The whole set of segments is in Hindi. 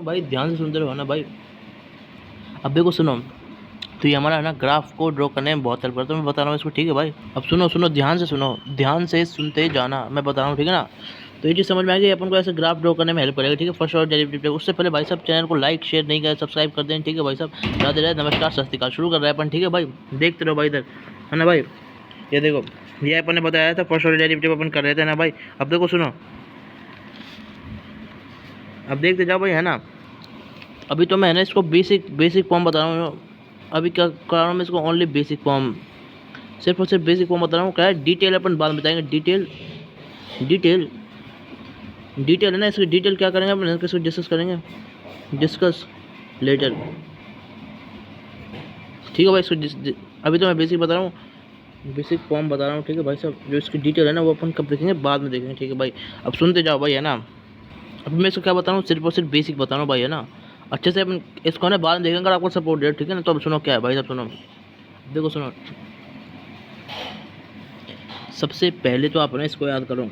तो भाई ध्यान से सुनते रहो ना भाई। अब देखो सुनो, तो ये हमारा है ना ग्राफ को ड्रॉ करने में बहुत हेल्प करता है, मैं बता रहा हूँ इसको, ठीक है भाई। अब सुनो सुनो, ध्यान से सुनो, ध्यान से सुनते जाना, मैं बता रहा हूँ, ठीक है ना। तो ये चीज़ समझ में आ गई, अपन को ऐसे ग्राफ ड्रॉ करने में हेल्प करेगा, ठीक है। फर्स्ट और डेरिवेटिव। उससे पहले भाई साहब चैनल को लाइक शेयर नहीं करें, सब्सक्राइब कर दें, ठीक है भाई साहब। राधे राधे, नमस्कार, सत श्री अकाल। शुरू कर रहे हैं अपन, ठीक है भाई। देखते रहो भाई इधर, है ना भाई। ये देखो, ये अपन ने बताया था फर्स्ट और डेरिवेटिव अपन कर रहे थे ना भाई। अब देखो सुनो, अब देखते जाओ भाई, है ना। अभी तो मैं है ना इसको बेसिक बेसिक फॉर्म बता रहा हूँ। अभी क्या कर रहा हूँ मैं इसको, ओनली बेसिक फॉर्म, सिर्फ और सिर्फ बेसिक फॉर्म बता रहा हूँ। क्या है, डिटेल अपन बाद में बताएंगे। डिटेल डिटेल डिटेल है ना, इसकी डिटेल क्या करेंगे अपन, इसको डिस्कस करेंगे, डिस्कस लेटर, ठीक है भाई। इसको अभी तो मैं बेसिक बता रहा हूँ, बेसिक फॉर्म बता रहा हूँ, ठीक है भाई साहब। जो इसकी डिटेल है ना वो अपन कब देखेंगे, बाद में देखेंगे, ठीक है भाई। अब सुनते जाओ भाई, है ना। अभी मैं इसको क्या बता रहा हूँ, सिर्फ और सिर्फ बेसिक बता रहा हूँ भाई, है ना। अच्छे से अपन इसको ना बाद में देखेंगे अगर आपको सपोर्ट दे, ठीक है ना। तो अब सुनो क्या है भाई साहब, सुनो, देखो सुनो। सबसे पहले तो आप ना इसको याद करो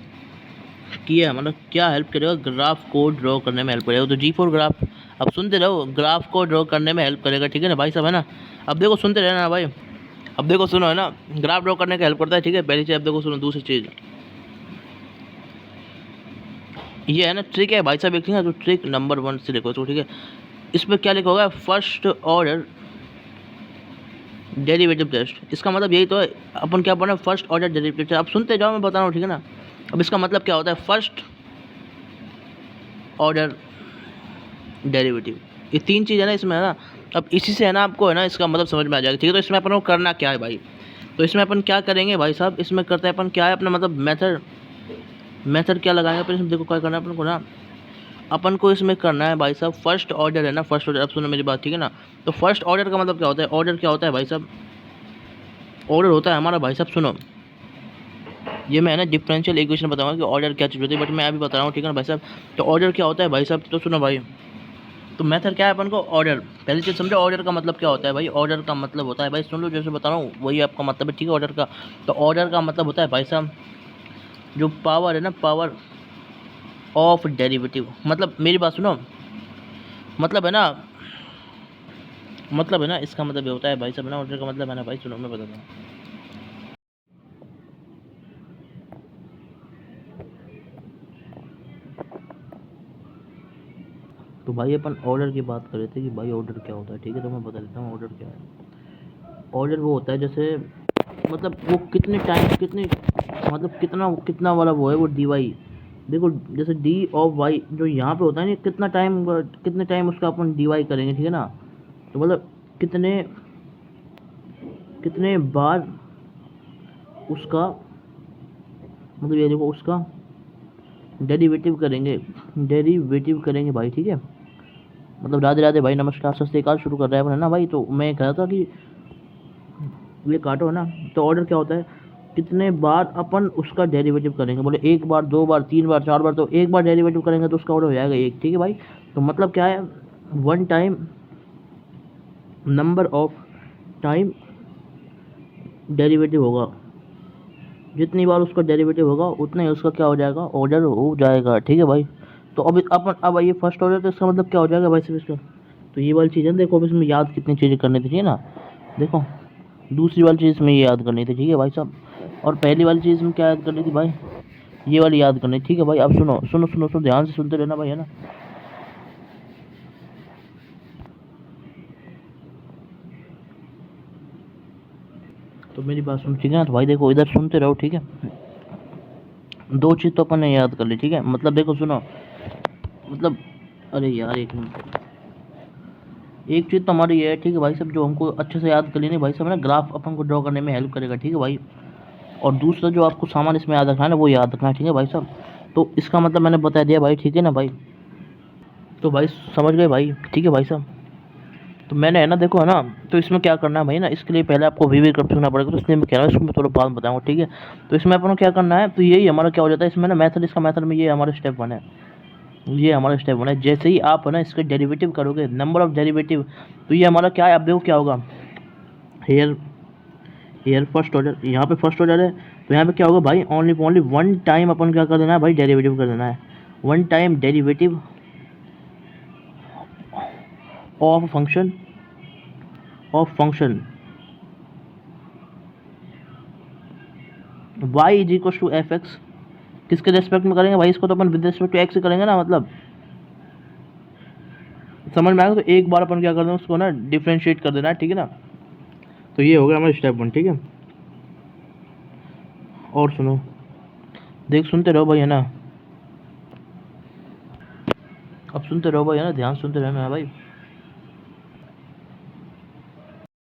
कि ये हमारा क्या हेल्प करेगा, ग्राफ को ड्रॉ करने में हेल्प करेगा। तो जी फॉर ग्राफ। अब सुनते रहो, ग्राफ को ड्रॉ करने में हेल्प करेगा, ठीक है ना भाई साहब, है ना। अब देखो सुनते रहना भाई। अब देखो सुनो, है ना, ग्राफ ड्रॉ करने का हेल्प करता है, ठीक है, पहली चीज़। अब देखो सुनो, दूसरी चीज़ ये है ना, ट्रिक है भाई साहब, एक ना, तो ट्रिक नंबर 1 से लिखो तो, ठीक है। इसमें क्या लिखा होगा, फर्स्ट ऑर्डर डेरिवेटिव टेस्ट। इसका मतलब यही तो है, अपन क्या पढ़ना, फर्स्ट ऑर्डर डेरिवेटिव टेस्ट। अब सुनते जाओ, मैं बता रहा हूँ, ठीक है ना। अब इसका मतलब क्या होता है, फर्स्ट ऑर्डर डेरिवेटिव। ये तीन चीज़ है ना इसमें, है ना। अब इसी से है ना आपको है ना इसका मतलब समझ में आ जाएगा, ठीक है। तो इसमें अपन को करना क्या है भाई, तो इसमें अपन क्या करेंगे भाई साहब, इसमें करते हैं अपन क्या है अपना मतलब मेथड। मेथड क्या लगाएंगे अपन इसमें, देखो क्या करना है अपन को ना। अपन को इसमें करना है भाई साहब, फर्स्ट ऑर्डर है ना, फर्स्ट ऑर्डर। अब सुनो मेरी बात, ठीक है ना। तो फर्स्ट ऑर्डर का मतलब क्या होता है, ऑर्डर क्या होता है भाई साहब, ऑर्डर होता है हमारा भाई साहब, सुनो। ये मैं है ना डिफरेंशियल इक्वेशन बताऊंगा कि ऑर्डर क्या चीज़ होती है, बट मैं अभी बता रहा हूँ, ठीक है ना भाई साहब। तो ऑर्डर क्या होता है भाई साहब, तो सुनो भाई। तो मेथड क्या है अपन को, ऑर्डर। पहली चीज़ समझो, ऑर्डर का मतलब क्या होता है भाई। ऑर्डर का मतलब होता है भाई, सुन लो जैसे बता रहा हूँ वही आपका मतलब है, ठीक है, ऑर्डर का। तो ऑर्डर का मतलब होता है भाई साहब, जो पावर है ना, पावर ऑफ डेरिवेटिव। मतलब मेरी बात सुनो, मतलब है ना, मतलब है ना, इसका मतलब ये होता है भाई साहब ना, ऑर्डर का मतलब है ना भाई, सुनो मैं बताता हूँ। तो भाई अपन ऑर्डर की बात कर रहे थे कि भाई ऑर्डर क्या होता है, ठीक है। तो मैं बता देता हूँ ऑर्डर क्या है। ऑर्डर वो होता है जैसे, मतलब वो कितने टाइम, कितने, मतलब कितना कितना वाला वो है, वो डी वाई। देखो जैसे डी ऑफ वाई जो यहाँ पे होता है ना, कितना टाइम, कितने टाइम उसका अपन डी वाई करेंगे, ठीक है ना। तो मतलब कितने कितने बार उसका, मतलब ये देखो उसका डेरिवेटिव करेंगे, डेरिवेटिव करेंगे भाई, ठीक है। मतलब राधे राधे भाई, नमस्कार, सत श्री अकाल। शुरू कर रहे हैं अपन, है ना भाई। तो मैं कह रहा था कि ये काटो, है ना। तो ऑर्डर क्या होता है, कितने बार अपन उसका डेरिवेटिव करेंगे। बोले एक बार, दो बार, तीन बार, चार बार। तो एक बार डेरिवेटिव करेंगे तो उसका ऑर्डर हो जाएगा एक, ठीक है भाई। तो मतलब क्या है, one time, number of time derivative होगा, जितनी बार उसका डेरिवेटिव होगा उतना ही उसका क्या हो जाएगा, ऑर्डर हो जाएगा, ठीक है भाई। तो अभी अपन, अब ये फर्स्ट ऑर्डर, तो इसका मतलब क्या हो जाएगा भाई साहब इसका। तो ये वाली चीज़ है, देखो अब इसमें याद कितनी चीज़ें करनी थी, ठीक है ना। देखो दूसरी वाली चीज़ इसमें ये याद करनी थी, ठीक है भाई साहब। और पहली वाली चीज़ में क्या याद करनी थी भाई, ये वाली याद करनी, ठीक है भाई। अब सुनो सुनो सुनो सुनो, ध्यान से सुनते रहना भाई, है ना। तो मेरी बात सुन, ठीक है ना। तो भाई देखो इधर सुनते रहो, ठीक है। दो चीज़ तो अपन ने याद कर ली, ठीक है। मतलब देखो सुनो, मतलब, अरे यार एक मिनट, एक चीज़ तो हमारी ये है, ठीक है भाई साहब, जो हमको अच्छे से याद कर लेनी भाई साहब ना, ग्राफ अपन को ड्रॉ करने में हेल्प करेगा, ठीक है भाई। और दूसरा जो आपको सामान इसमें याद रखना है ना, वो याद रखना है, ठीक है भाई साहब। तो इसका मतलब मैंने बता दिया भाई, ठीक है ना भाई। तो भाई समझ गए भाई, ठीक है भाई साहब। तो मैंने है ना, देखो है ना। तो इसमें क्या करना है भाई ना, इसके लिए पहले आपको वी कर सीखना पड़ेगा, तो इसलिए मैं कह रहा हूँ इसको मैं थोड़ा बाद में बताऊँगा, ठीक है। तो इसमें अपन को क्या करना है, तो यही हमारा क्या हो जाता है इसमें ना, मेथड, इसका मेथड में ये हमारा स्टेप 1 है, ये हमारा स्टेप 1 है। जैसे ही आप है ना इसके डेरिवेटिव करोगे, नंबर ऑफ डेरिवेटिव, तो ये हमारा क्या है, अब देखो क्या होगा। हेयर हेयर फर्स्ट ऑर्डर, यहाँ पे फर्स्ट ऑर्डर है, तो यहाँ पे क्या होगा भाई, ओनली वन टाइम अपन क्या कर देना है भाई, डेरिवेटिव कर देना है। One time derivative of function y is equal to F X, किसके रेस्पेक्ट में करेंगे भाई, इसको तो अपन विद रेस्पेक्ट टू एक्स ही करेंगे ना, मतलब समझ में आएगा। तो एक बार अपन क्या कर दें, उसको ना डिफ्रेंशिएट कर देना है, ठीक है ना। तो ये हो गया हमारा स्टेप 1, ठीक है। और सुनो, देख सुनते रहो भाई, है ना, अब सुनते रहो भाई, है ना, ध्यान सुनते रहना है भाई।